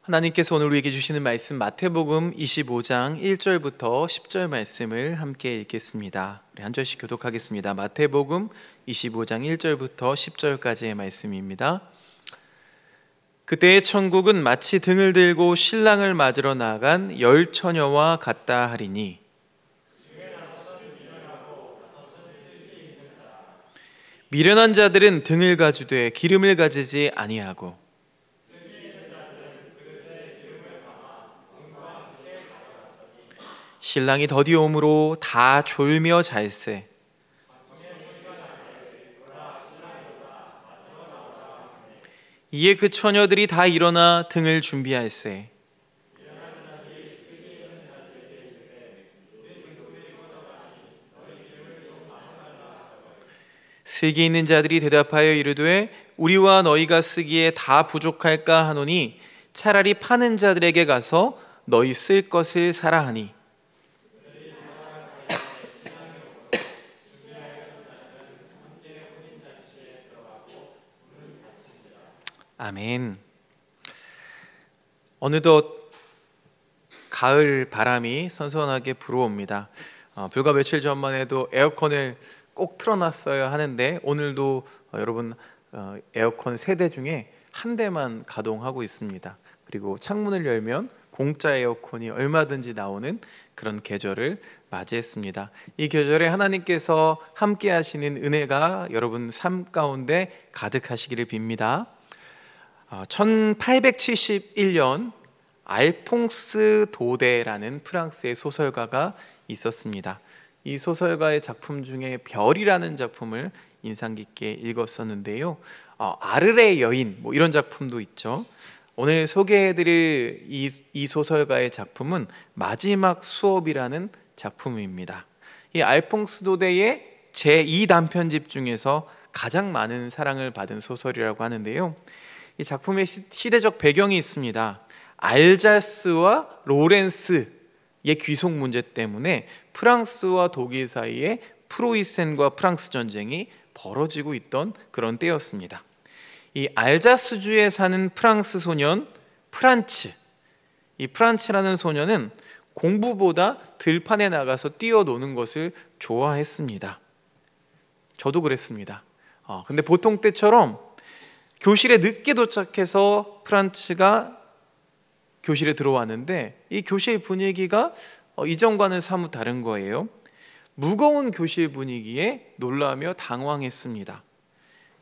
하나님께서 오늘 우리에게 주시는 말씀 마태복음 25장 1절부터 10절 말씀을 함께 읽겠습니다. 우리 한 절씩 교독하겠습니다. 마태복음 25장 1절부터 10절까지의 말씀입니다. 그때의 천국은 마치 등을 들고 신랑을 맞으러 나간 10처녀와 같다 하리니 미련한 자들은 등을 가지되 기름을 가지지 아니하고 신랑이 더디 오므로 다 졸며 잘세. 이에 그 처녀들이 다 일어나 등을 준비할세. 슬기 있는 자들이 대답하여 이르되 우리와 너희가 쓰기에 다 부족할까 하노니 차라리 파는 자들에게 가서 너희 쓸 것을 사라 하니 아멘. 어느덧 가을 바람이 선선하게 불어옵니다. 불과 며칠 전만 해도 에어컨을 꼭 틀어놨어야 하는데 오늘도 여러분 에어컨 3대 중에 한 대만 가동하고 있습니다. 그리고 창문을 열면 공짜 에어컨이 얼마든지 나오는 그런 계절을 맞이했습니다. 이 계절에 하나님께서 함께 하시는 은혜가 여러분 삶 가운데 가득하시기를 빕니다. 1871년 알퐁스 도데라는 프랑스의 소설가가 있었습니다. 이 소설가의 작품 중에 별이라는 작품을 인상 깊게 읽었었는데요. 아르레 여인 이런 작품도 있죠. 오늘 소개해드릴 이 소설가의 작품은 마지막 수업이라는 작품입니다. 이 알퐁스 도데의 제2단편집 중에서 가장 많은 사랑을 받은 소설이라고 하는데요. 이 작품의 시대적 배경이 있습니다. 알자스와 로렌스의 귀속 문제 때문에 프랑스와 독일 사이에 프로이센과 프랑스 전쟁이 벌어지고 있던 그런 때였습니다. 이 알자스주에 사는 프랑스 소년 프란츠, 이 프란츠라는 소년은 공부보다 들판에 나가서 뛰어노는 것을 좋아했습니다. 저도 그랬습니다. 근데 보통 때처럼 교실에 늦게 도착해서 프란츠가 교실에 들어왔는데 이 교실 분위기가 이전과는 사뭇 다른 거예요. 무거운 교실 분위기에 놀라며 당황했습니다.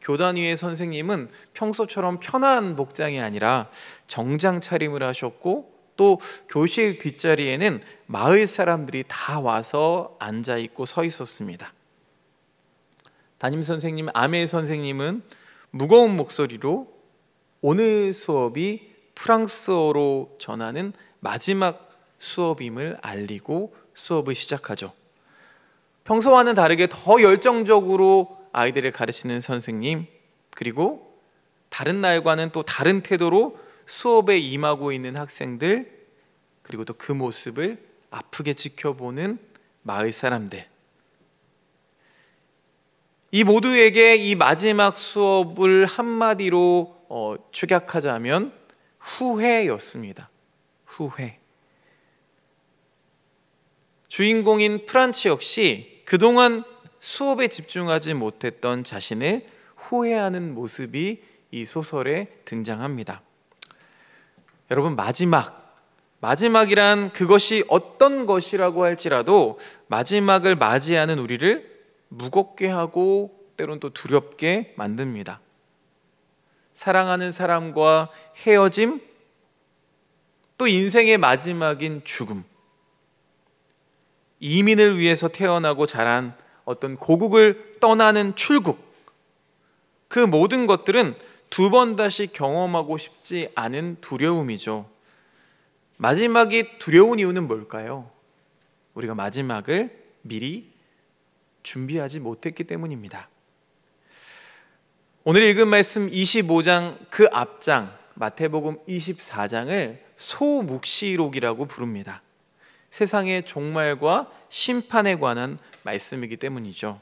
교단 위의 선생님은 평소처럼 편한 복장이 아니라 정장 차림을 하셨고 또 교실 뒷자리에는 마을 사람들이 다 와서 앉아있고 서 있었습니다. 담임 선생님 아메 선생님은 무거운 목소리로 오늘 수업이 프랑스어로 전하는 마지막 수업임을 알리고 수업을 시작하죠. 평소와는 다르게 더 열정적으로 아이들을 가르치는 선생님, 그리고 다른 날과는 또 다른 태도로 수업에 임하고 있는 학생들, 그리고 또 그 모습을 아프게 지켜보는 마을 사람들, 이 모두에게 이 마지막 수업을 한마디로 축약하자면 후회였습니다. 후회. 주인공인 프란츠 역시 그동안 수업에 집중하지 못했던 자신을 후회하는 모습이 이 소설에 등장합니다. 여러분, 마지막이란 그것이 어떤 것이라고 할지라도 마지막을 맞이하는 우리를 무겁게 하고 때론 또 두렵게 만듭니다. 사랑하는 사람과 헤어짐, 또 인생의 마지막인 죽음, 이민을 위해서 태어나고 자란 어떤 고국을 떠나는 출국, 그 모든 것들은 두 번 다시 경험하고 싶지 않은 두려움이죠. 마지막이 두려운 이유는 뭘까요? 우리가 마지막을 미리 준비하지 못했기 때문입니다. 오늘 읽은 말씀 25장 그 앞장 마태복음 24장을 소묵시록이라고 부릅니다. 세상의 종말과 심판에 관한 말씀이기 때문이죠.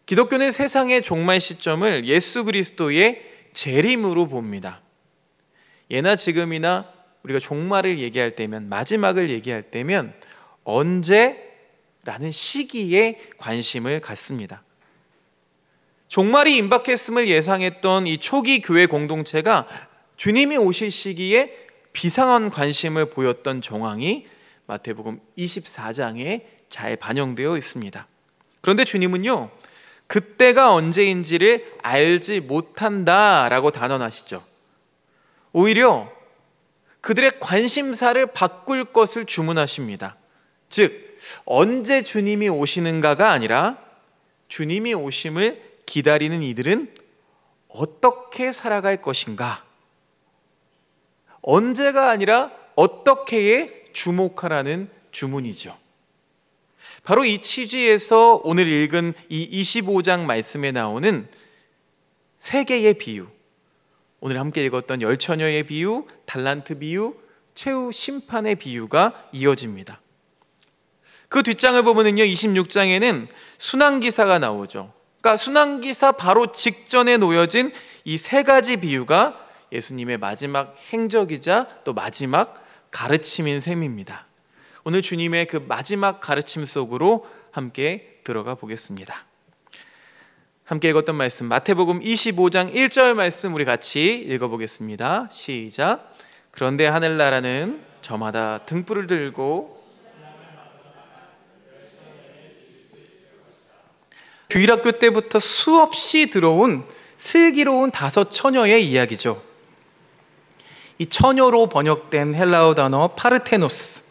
기독교는 세상의 종말 시점을 예수 그리스도의 재림으로 봅니다. 예나 지금이나 우리가 종말을 얘기할 때면, 마지막을 얘기할 때면 언제라는 시기에 관심을 갖습니다. 종말이 임박했음을 예상했던 이 초기 교회 공동체가 주님이 오실 시기에 비상한 관심을 보였던 정황이 마태복음 24장에 잘 반영되어 있습니다. 그런데 주님은요, 그때가 언제인지를 알지 못한다라고 단언하시죠. 오히려 그들의 관심사를 바꿀 것을 주문하십니다. 즉, 언제 주님이 오시는가가 아니라 주님이 오심을 기다리는 이들은 어떻게 살아갈 것인가, 언제가 아니라 어떻게에 주목하라는 주문이죠. 바로 이 취지에서 오늘 읽은 이 25장 말씀에 나오는 세 개의 비유, 오늘 함께 읽었던 열처녀의 비유, 달란트 비유, 최후 심판의 비유가 이어집니다. 그 뒷장을 보면은요, 26장에는 순환기사가 나오죠. 그러니까 순환기사 바로 직전에 놓여진 이 세 가지 비유가 예수님의 마지막 행적이자 또 마지막 가르침인 셈입니다. 오늘 주님의 그 마지막 가르침 속으로 함께 들어가 보겠습니다. 함께 읽었던 말씀, 마태복음 25장 1절 말씀 우리 같이 읽어보겠습니다. 시작. 그런데 하늘나라는 저마다 등불을 들고, 주일학교 때부터 수없이 들어온 슬기로운 5 처녀의 이야기죠. 이 처녀로 번역된 헬라어 단어 파르테노스,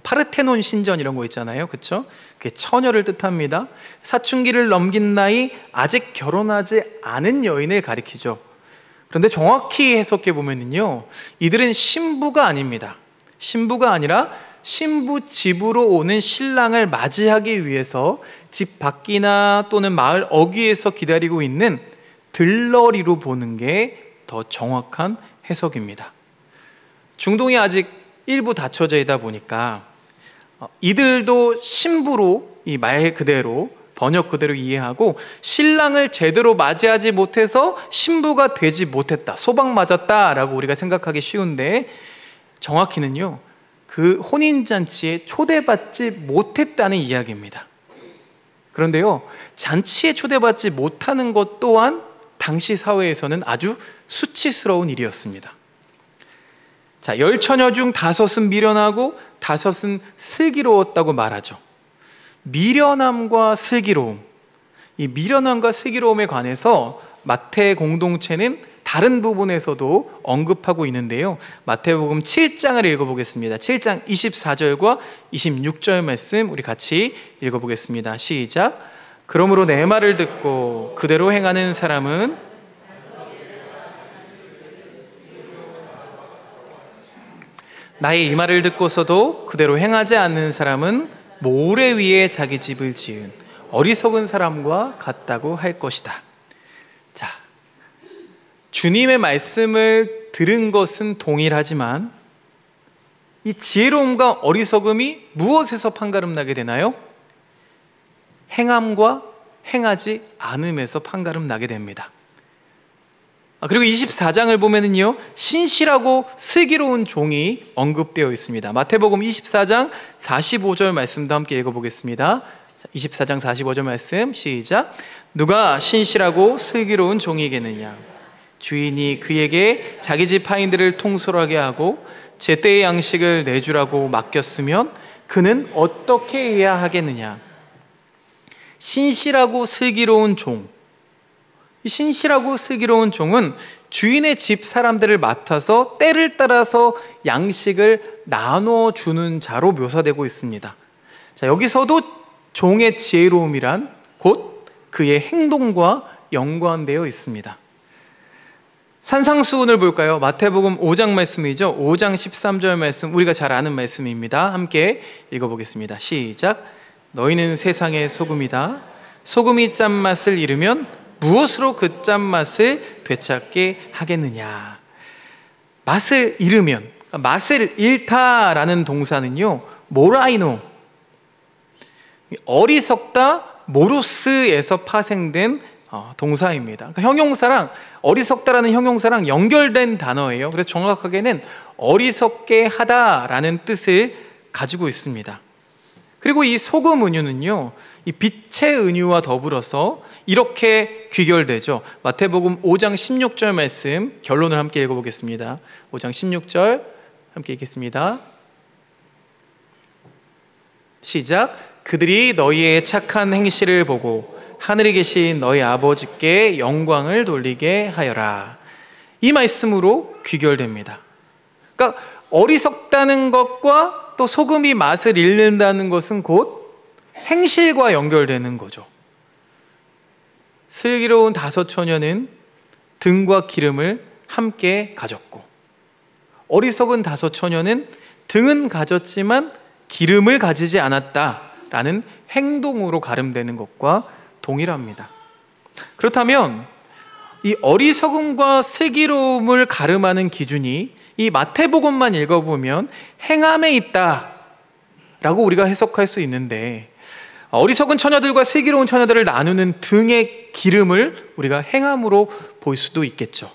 파르테논 신전 이런 거 있잖아요, 그렇죠? 그게 처녀를 뜻합니다. 사춘기를 넘긴 나이, 아직 결혼하지 않은 여인을 가리키죠. 그런데 정확히 해석해 보면요, 이들은 신부가 아닙니다. 신부가 아니라 신부 집으로 오는 신랑을 맞이하기 위해서 집 밖이나 또는 마을 어귀에서 기다리고 있는 들러리로 보는 게 더 정확한 해석입니다. 중동이 아직 일부 닫혀져 있다 보니까 이들도 신부로, 이 말 그대로, 번역 그대로 이해하고 신랑을 제대로 맞이하지 못해서 신부가 되지 못했다, 소박맞았다라고 우리가 생각하기 쉬운데, 정확히는요, 그 혼인잔치에 초대받지 못했다는 이야기입니다. 그런데요, 잔치에 초대받지 못하는 것 또한 당시 사회에서는 아주 수치스러운 일이었습니다. 자, 10처녀 중 5은 미련하고 5은 슬기로웠다고 말하죠. 미련함과 슬기로움, 이 미련함과 슬기로움에 관해서 마태 공동체는 다른 부분에서도 언급하고 있는데요, 마태복음 7장을 읽어보겠습니다. 7장 24절과 26절 말씀 우리 같이 읽어보겠습니다. 시작. 그러므로 내 말을 듣고 그대로 행하는 사람은 나의 이 말을 듣고서도 그대로 행하지 않는 사람은 모래 위에 자기 집을 지은 어리석은 사람과 같다고 할 것이다. 자, 주님의 말씀을 들은 것은 동일하지만 이 지혜로움과 어리석음이 무엇에서 판가름 나게 되나요? 행함과 행하지 않음에서 판가름 나게 됩니다. 그리고 24장을 보면은요, 신실하고 슬기로운 종이 언급되어 있습니다. 마태복음 24장 45절 말씀도 함께 읽어보겠습니다. 24장 45절 말씀 시작. 누가 신실하고 슬기로운 종이겠느냐? 주인이 그에게 자기 집 하인들을 통솔하게 하고 제때의 양식을 내주라고 맡겼으면 그는 어떻게 해야 하겠느냐? 신실하고 슬기로운 종, 이 신실하고 슬기로운 종은 주인의 집 사람들을 맡아서 때를 따라서 양식을 나눠주는 자로 묘사되고 있습니다. 자, 여기서도 종의 지혜로움이란 곧 그의 행동과 연관되어 있습니다. 산상수훈을 볼까요? 마태복음 5장 말씀이죠. 5장 13절 말씀, 우리가 잘 아는 말씀입니다. 함께 읽어보겠습니다. 시작. 너희는 세상의 소금이다. 소금이 짠맛을 잃으면 무엇으로 그 짠맛을 되찾게 하겠느냐? 맛을 잃으면, 맛을 잃다라는 동사는요, 모라이노, 어리석다, 모로스에서 파생된 동사입니다. 그러니까 형용사랑 어리석다라는 형용사랑 연결된 단어예요. 그래서 정확하게는 어리석게 하다라는 뜻을 가지고 있습니다. 그리고 이 소금 은유는요, 이 빛의 은유와 더불어서 이렇게 귀결되죠. 마태복음 5장 16절 말씀 결론을 함께 읽어보겠습니다. 5장 16절 함께 읽겠습니다. 시작. 그들이 너희의 착한 행실을 보고 하늘에 계신 너희 아버지께 영광을 돌리게 하여라. 이 말씀으로 귀결됩니다. 그러니까 어리석다는 것과 또 소금이 맛을 잃는다는 것은 곧 행실과 연결되는 거죠. 슬기로운 다섯 처녀는 등과 기름을 함께 가졌고, 어리석은 다섯 처녀는 등은 가졌지만 기름을 가지지 않았다라는 행동으로 가름되는 것과 동일합니다. 그렇다면 이 어리석음과 슬기로움을 가름하는 기준이 이 마태복음만 읽어보면 행함에 있다라고 우리가 해석할 수 있는데, 어리석은 처녀들과 슬기로운 처녀들을 나누는 등의 기름을 우리가 행함으로 볼 수도 있겠죠.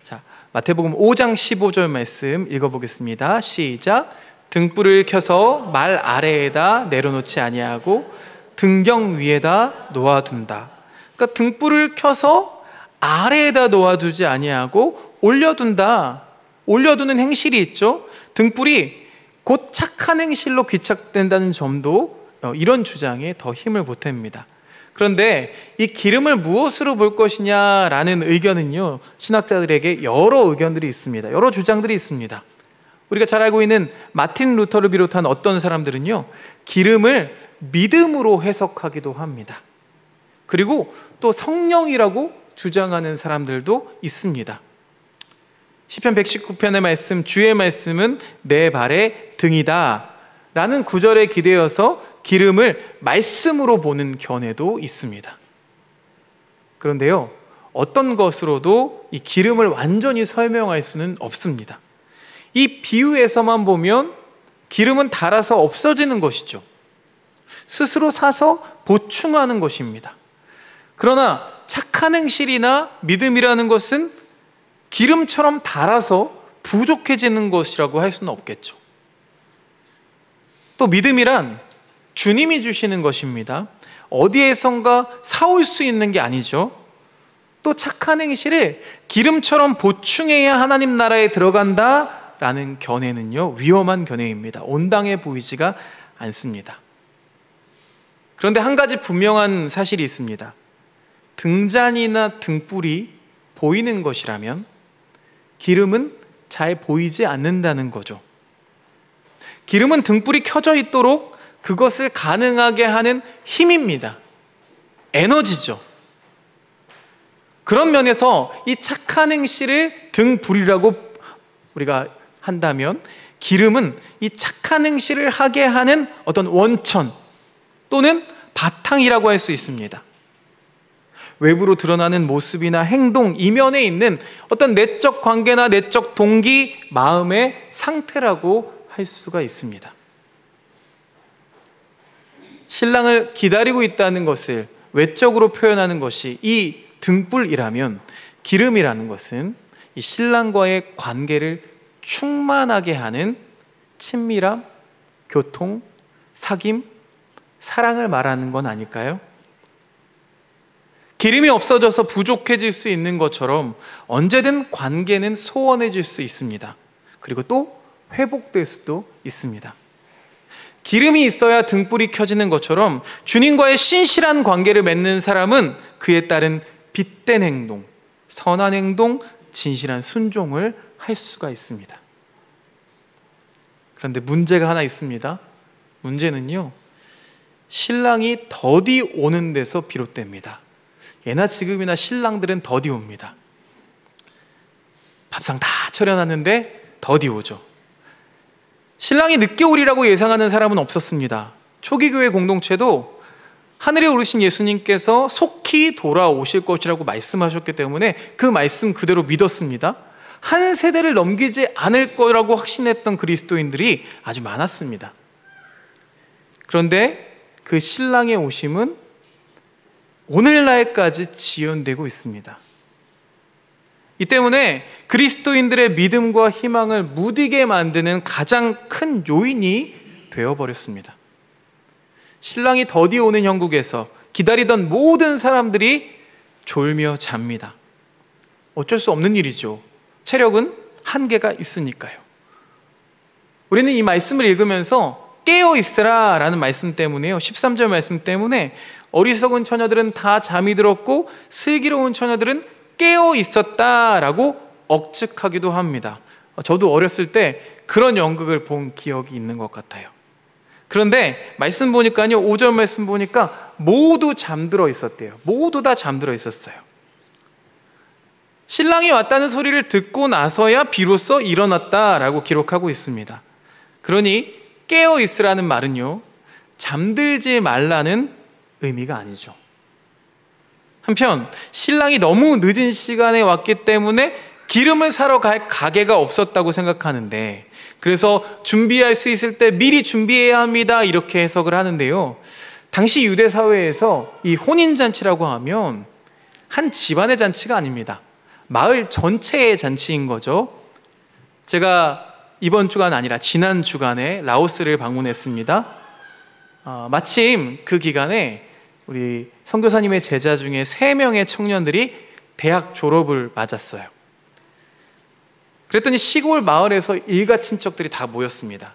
자, 마태복음 5장 15절 말씀 읽어보겠습니다. 시작. 등불을 켜서 말 아래에다 내려놓지 아니하고 등경 위에다 놓아둔다. 그러니까 등불을 켜서 아래에다 놓아두지 아니하고 올려둔다. 올려두는 행실이 있죠. 등불이 곧 착한 행실로 귀착된다는 점도 이런 주장에 더 힘을 보탭니다. 그런데 이 기름을 무엇으로 볼 것이냐라는 의견은요, 신학자들에게 여러 의견들이 있습니다. 여러 주장들이 있습니다. 우리가 잘 알고 있는 마틴 루터를 비롯한 어떤 사람들은요, 기름을 믿음으로 해석하기도 합니다. 그리고 또 성령이라고 주장하는 사람들도 있습니다. 시편 119편의 말씀, 주의 말씀은 내 발의 등이다 라는 구절에 기대어서 기름을 말씀으로 보는 견해도 있습니다. 그런데요, 어떤 것으로도 이 기름을 완전히 설명할 수는 없습니다. 이 비유에서만 보면 기름은 닳아서 없어지는 것이죠. 스스로 사서 보충하는 것입니다. 그러나 착한 행실이나 믿음이라는 것은 기름처럼 닳아서 부족해지는 것이라고 할 수는 없겠죠. 또 믿음이란 주님이 주시는 것입니다. 어디에선가 사올 수 있는 게 아니죠. 또 착한 행실을 기름처럼 보충해야 하나님 나라에 들어간다라는 견해는요, 위험한 견해입니다. 온당해 보이지가 않습니다. 그런데 한 가지 분명한 사실이 있습니다. 등잔이나 등불이 보이는 것이라면 기름은 잘 보이지 않는다는 거죠. 기름은 등불이 켜져 있도록 그것을 가능하게 하는 힘입니다. 에너지죠. 그런 면에서 이 착한 행실을 등불이라고 우리가 한다면, 기름은 이 착한 행실을 하게 하는 어떤 원천 또는 바탕이라고 할 수 있습니다. 외부로 드러나는 모습이나 행동, 이면에 있는 어떤 내적 관계나 내적 동기, 마음의 상태라고 할 수가 있습니다. 신랑을 기다리고 있다는 것을 외적으로 표현하는 것이 이 등불이라면, 기름이라는 것은 이 신랑과의 관계를 충만하게 하는 친밀함, 교통, 사귐, 사랑을 말하는 건 아닐까요? 기름이 없어져서 부족해질 수 있는 것처럼 언제든 관계는 소원해질 수 있습니다. 그리고 또 회복될 수도 있습니다. 기름이 있어야 등불이 켜지는 것처럼 주님과의 신실한 관계를 맺는 사람은 그에 따른 빛된 행동, 선한 행동, 진실한 순종을 할 수가 있습니다. 그런데 문제가 하나 있습니다. 문제는요, 신랑이 더디 오는 데서 비롯됩니다. 예나 지금이나 신랑들은 더디 옵니다. 밥상 다 차려놨는데 더디 오죠. 신랑이 늦게 오리라고 예상하는 사람은 없었습니다. 초기 교회 공동체도 하늘에 오르신 예수님께서 속히 돌아오실 것이라고 말씀하셨기 때문에 그 말씀 그대로 믿었습니다. 한 세대를 넘기지 않을 거라고 확신했던 그리스도인들이 아주 많았습니다. 그런데 그 신랑의 오심은 오늘날까지 지연되고 있습니다. 이 때문에 그리스도인들의 믿음과 희망을 무디게 만드는 가장 큰 요인이 되어버렸습니다. 신랑이 더디 오는 형국에서 기다리던 모든 사람들이 졸며 잡니다. 어쩔 수 없는 일이죠. 체력은 한계가 있으니까요. 우리는 이 말씀을 읽으면서 깨어 있으라 라는 말씀 때문에요, 13절 말씀 때문에 어리석은 처녀들은 다 잠이 들었고 슬기로운 처녀들은 깨어 있었다라고 억측하기도 합니다. 저도 어렸을 때 그런 연극을 본 기억이 있는 것 같아요. 그런데 말씀 보니까요, 5절 말씀 보니까 모두 잠들어 있었대요. 모두 다 잠들어 있었어요. 신랑이 왔다는 소리를 듣고 나서야 비로소 일어났다라고 기록하고 있습니다. 그러니 깨어 있으라는 말은요, 잠들지 말라는 의미가 아니죠. 한편 신랑이 너무 늦은 시간에 왔기 때문에 기름을 사러 갈 가게가 없었다고 생각하는데, 그래서 준비할 수 있을 때 미리 준비해야 합니다 이렇게 해석을 하는데요, 당시 유대 사회에서 이 혼인잔치라고 하면 한 집안의 잔치가 아닙니다. 마을 전체의 잔치인 거죠. 제가 이번 주간 아니라 지난 주간에 라오스를 방문했습니다. 마침 그 기간에 우리 선교사님의 제자 중에 3명의 청년들이 대학 졸업을 맞았어요. 그랬더니 시골 마을에서 일가 친척들이 다 모였습니다.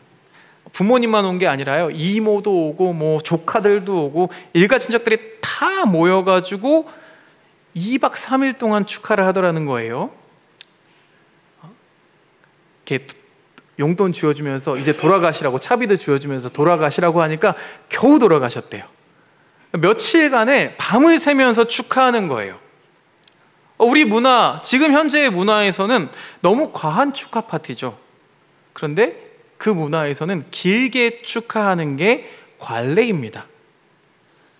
부모님만 온 게 아니라요, 이모도 오고 뭐 조카들도 오고 일가 친척들이 다 모여가지고 2박 3일 동안 축하를 하더라는 거예요. 이렇게 용돈 쥐어주면서 이제 돌아가시라고, 차비도 쥐어주면서 돌아가시라고 하니까 겨우 돌아가셨대요. 며칠간에 밤을 새면서 축하하는 거예요. 우리 문화, 지금 현재의 문화에서는 너무 과한 축하 파티죠. 그런데 그 문화에서는 길게 축하하는 게 관례입니다.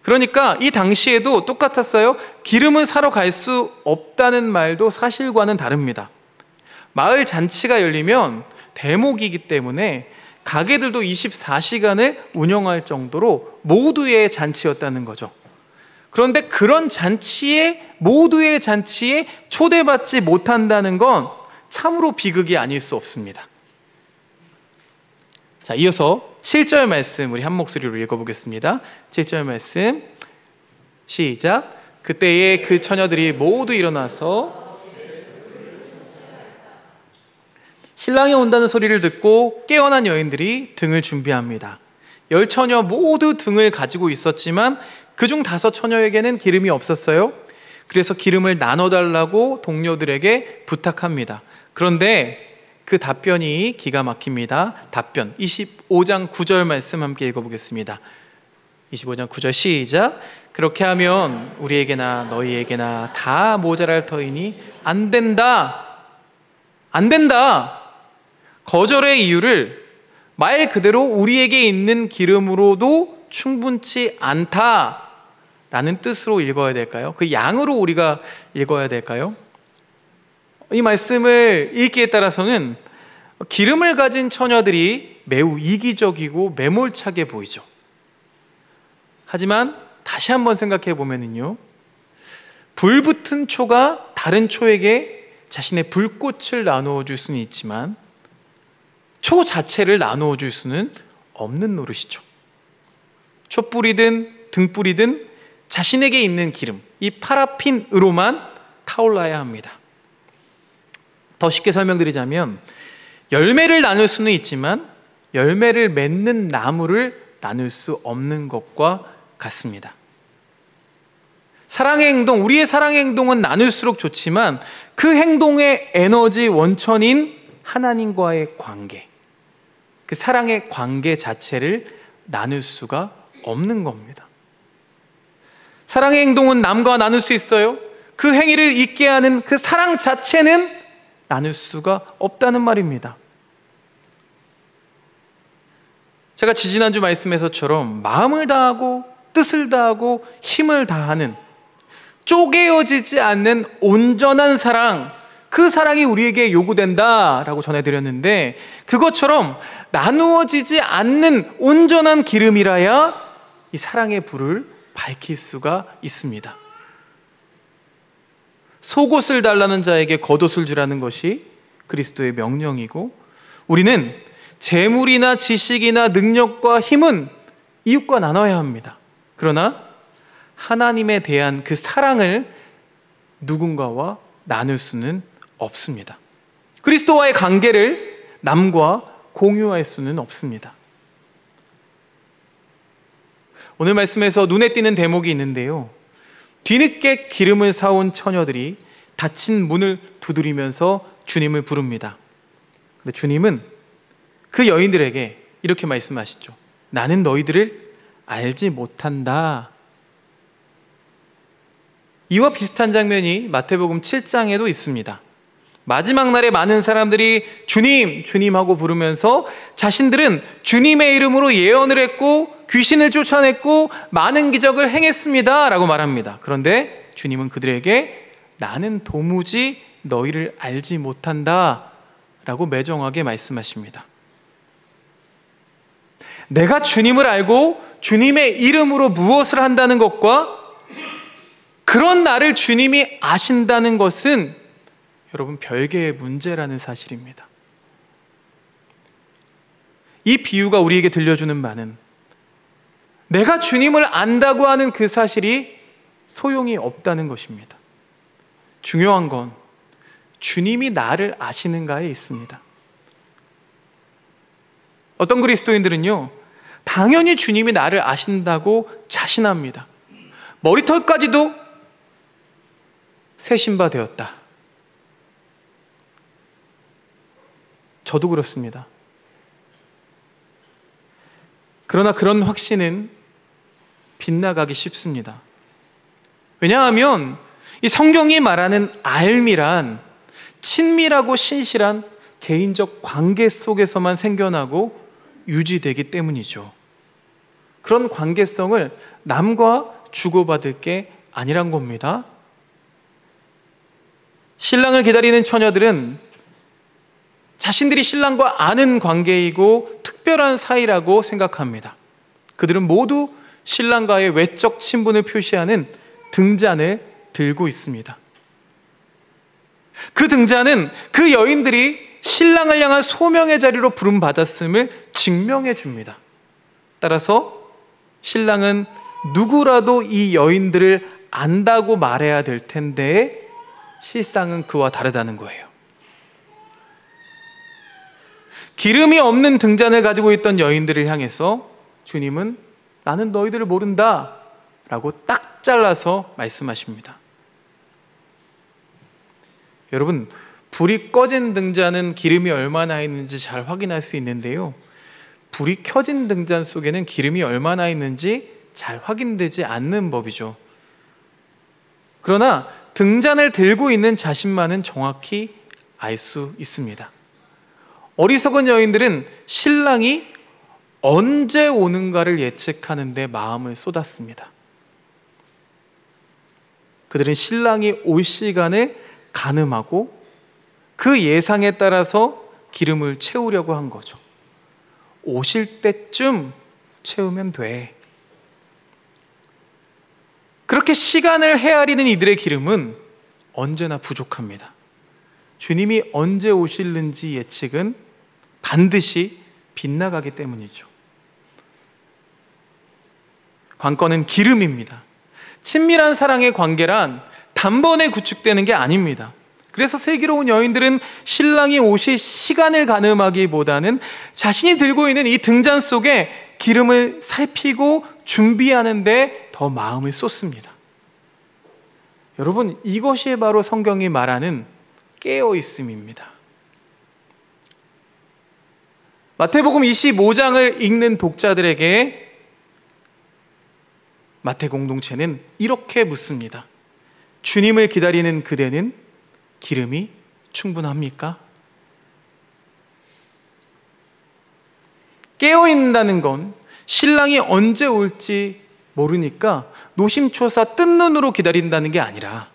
그러니까 이 당시에도 똑같았어요. 기름을 사러 갈 수 없다는 말도 사실과는 다릅니다. 마을 잔치가 열리면 대목이기 때문에 가게들도 24시간을 운영할 정도로 모두의 잔치였다는 거죠. 그런데 그런 잔치에, 모두의 잔치에 초대받지 못한다는 건 참으로 비극이 아닐 수 없습니다. 자, 이어서 7절 말씀 우리 한 목소리로 읽어보겠습니다. 7절 말씀 시작. 그때에 그 처녀들이 모두 일어나서 신랑이 온다는 소리를 듣고 깨어난 여인들이 등을 준비합니다. 10처녀 모두 등을 가지고 있었지만 그중 5처녀에게는 기름이 없었어요. 그래서 기름을 나눠달라고 동료들에게 부탁합니다. 그런데 그 답변이 기가 막힙니다. 답변 25장 9절 말씀 함께 읽어보겠습니다. 25장 9절 시작. 그렇게 하면 우리에게나 너희에게나 다 모자랄 터이니 안 된다. 안 된다. 거절의 이유를 말 그대로 우리에게 있는 기름으로도 충분치 않다라는 뜻으로 읽어야 될까요? 그 양으로 우리가 읽어야 될까요? 이 말씀을 읽기에 따라서는 기름을 가진 처녀들이 매우 이기적이고 매몰차게 보이죠. 하지만 다시 한번 생각해 보면요, 불붙은 초가 다른 초에게 자신의 불꽃을 나누어 줄 수는 있지만 초 자체를 나누어 줄 수는 없는 노릇이죠. 촛불이든 등불이든 자신에게 있는 기름, 이 파라핀으로만 타올라야 합니다. 더 쉽게 설명드리자면 열매를 나눌 수는 있지만 열매를 맺는 나무를 나눌 수 없는 것과 같습니다. 사랑의 행동, 우리의 사랑의 행동은 나눌수록 좋지만 그 행동의 에너지 원천인 하나님과의 관계, 그 사랑의 관계 자체를 나눌 수가 없는 겁니다. 사랑의 행동은 남과 나눌 수 있어요. 그 행위를 있게 하는 그 사랑 자체는 나눌 수가 없다는 말입니다. 제가 지지난주 말씀에서처럼 마음을 다하고 뜻을 다하고 힘을 다하는, 쪼개어지지 않는 온전한 사랑, 그 사랑이 우리에게 요구된다라고 전해드렸는데, 그것처럼 나누어지지 않는 온전한 기름이라야 이 사랑의 불을 밝힐 수가 있습니다. 속옷을 달라는 자에게 겉옷을 주라는 것이 그리스도의 명령이고, 우리는 재물이나 지식이나 능력과 힘은 이웃과 나눠야 합니다. 그러나 하나님에 대한 그 사랑을 누군가와 나눌 수는 없습니다. 그리스도와의 관계를 남과 공유할 수는 없습니다. 오늘 말씀에서 눈에 띄는 대목이 있는데요, 뒤늦게 기름을 사온 처녀들이 닫힌 문을 두드리면서 주님을 부릅니다. 근데 주님은 그 여인들에게 이렇게 말씀하시죠. 나는 너희들을 알지 못한다. 이와 비슷한 장면이 마태복음 7장에도 있습니다. 마지막 날에 많은 사람들이 주님, 주님 하고 부르면서 자신들은 주님의 이름으로 예언을 했고 귀신을 쫓아냈고 많은 기적을 행했습니다 라고 말합니다. 그런데 주님은 그들에게 나는 도무지 너희를 알지 못한다 라고 매정하게 말씀하십니다. 내가 주님을 알고 주님의 이름으로 무엇을 한다는 것과 그런 나를 주님이 아신다는 것은 여러분 별개의 문제라는 사실입니다. 이 비유가 우리에게 들려주는 바는 내가 주님을 안다고 하는 그 사실이 소용이 없다는 것입니다. 중요한 건 주님이 나를 아시는가에 있습니다. 어떤 그리스도인들은요, 당연히 주님이 나를 아신다고 자신합니다. 머리털까지도 새 신바 되었다. 저도 그렇습니다. 그러나 그런 확신은 빗나가기 쉽습니다. 왜냐하면 이 성경이 말하는 알미란 친밀하고 신실한 개인적 관계 속에서만 생겨나고 유지되기 때문이죠. 그런 관계성을 남과 주고받을 게 아니란 겁니다. 신랑을 기다리는 처녀들은 자신들이 신랑과 아는 관계이고 특별한 사이라고 생각합니다. 그들은 모두 신랑과의 외적 친분을 표시하는 등잔을 들고 있습니다. 그 등잔은 그 여인들이 신랑을 향한 소명의 자리로 부름받았음을 증명해 줍니다. 따라서 신랑은 누구라도 이 여인들을 안다고 말해야 될 텐데 실상은 그와 다르다는 거예요. 기름이 없는 등잔을 가지고 있던 여인들을 향해서 주님은 나는 너희들을 모른다 라고 딱 잘라서 말씀하십니다. 여러분, 불이 꺼진 등잔은 기름이 얼마나 있는지 잘 확인할 수 있는데요, 불이 켜진 등잔 속에는 기름이 얼마나 있는지 잘 확인되지 않는 법이죠. 그러나 등잔을 들고 있는 자신만은 정확히 알 수 있습니다. 어리석은 여인들은 신랑이 언제 오는가를 예측하는 데 마음을 쏟았습니다. 그들은 신랑이 올 시간을 가늠하고 그 예상에 따라서 기름을 채우려고 한 거죠. 오실 때쯤 채우면 돼. 그렇게 시간을 헤아리는 이들의 기름은 언제나 부족합니다. 주님이 언제 오실는지 예측은 반드시 빗나가기 때문이죠. 관건은 기름입니다. 친밀한 사랑의 관계란 단번에 구축되는 게 아닙니다. 그래서 슬기로운 여인들은 신랑이 오실 시간을 가늠하기보다는 자신이 들고 있는 이 등잔 속에 기름을 살피고 준비하는 데 더 마음을 쏟습니다. 여러분, 이것이 바로 성경이 말하는 깨어있음입니다. 마태복음 25장을 읽는 독자들에게 마태 공동체는 이렇게 묻습니다. 주님을 기다리는 그대는 기름이 충분합니까? 깨어있는다는 건 신랑이 언제 올지 모르니까 노심초사 뜬 눈으로 기다린다는 게 아니라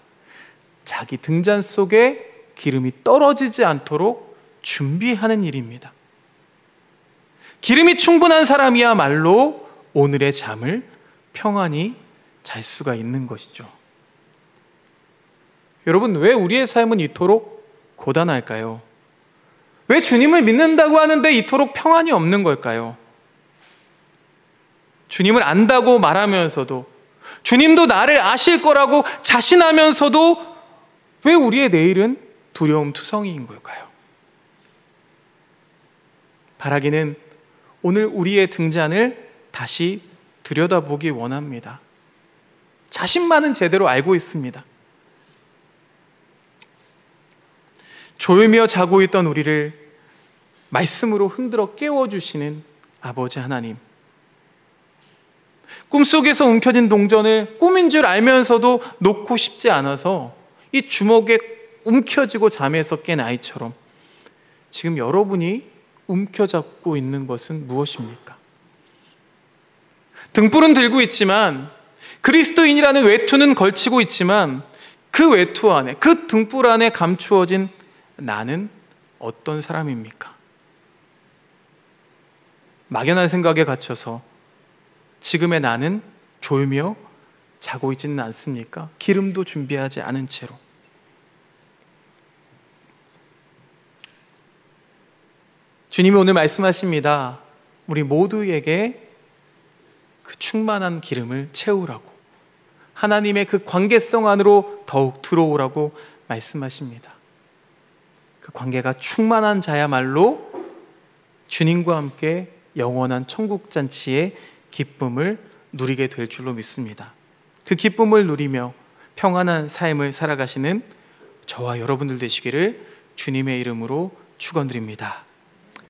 자기 등잔 속에 기름이 떨어지지 않도록 준비하는 일입니다. 기름이 충분한 사람이야말로 오늘의 잠을 평안히 잘 수가 있는 것이죠. 여러분, 왜 우리의 삶은 이토록 고단할까요? 왜 주님을 믿는다고 하는데 이토록 평안이 없는 걸까요? 주님을 안다고 말하면서도, 주님도 나를 아실 거라고 자신하면서도 왜 우리의 내일은 두려움투성이인 걸까요? 바라기는 오늘 우리의 등잔을 다시 들여다보기 원합니다. 자신만은 제대로 알고 있습니다. 졸며 자고 있던 우리를 말씀으로 흔들어 깨워주시는 아버지 하나님, 꿈속에서 움켜진 동전을 꿈인 줄 알면서도 놓고 싶지 않아서 이 주먹에 움켜쥐고 잠에서 깬 아이처럼 지금 여러분이 움켜잡고 있는 것은 무엇입니까? 등불은 들고 있지만, 그리스도인이라는 외투는 걸치고 있지만, 그 외투 안에, 그 등불 안에 감추어진 나는 어떤 사람입니까? 막연한 생각에 갇혀서 지금의 나는 졸며 자고 있지는 않습니까? 기름도 준비하지 않은 채로. 주님이 오늘 말씀하십니다. 우리 모두에게 그 충만한 기름을 채우라고, 하나님의 그 관계성 안으로 더욱 들어오라고 말씀하십니다. 그 관계가 충만한 자야말로 주님과 함께 영원한 천국잔치의 기쁨을 누리게 될 줄로 믿습니다. 그 기쁨을 누리며 평안한 삶을 살아가시는 저와 여러분들 되시기를 주님의 이름으로 축원드립니다.